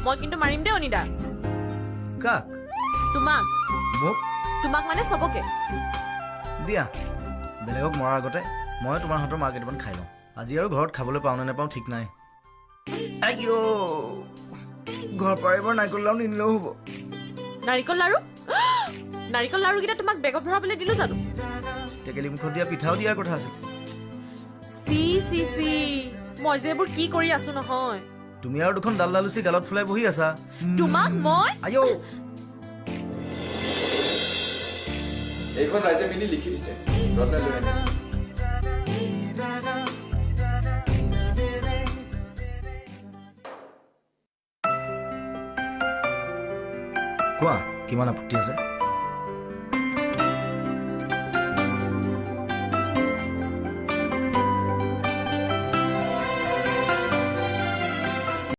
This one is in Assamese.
মই কিন্তু মাৰিম দে অনিদা কাক তোমাক মোক তোমাক মানে সবকে দিয়া বেলেগক মৰাৰ আগতে মই তোমাৰ হাতৰ মাৰ কেইটামান খাই লওঁ আজি আৰু ঘৰত খাবলৈ পাওঁ নে নাপাওঁ ঠিক নাই আইও ঘৰ পৰা এবাৰ নাৰিকল লাৰু নিনিলেও হ'ব নাৰিকল লাৰু কেইটা তোমাক বেগত ভৰাবলৈ দিলো জানো টেকেলি মুখত দিয়া পিঠাও দিয়াৰ কথা আছিল চি মই যে এইবোৰ কি কৰি আছো নহয় তুমি আৰু দুখন ডালডালুচি গালত ফুলাই বহি আছা তোমাক মই আইও এইখন ৰাইজে মিলি লিখি দিছে ৰত্না লৈ আনিছে কোৱা কিমান আপত্তি আছে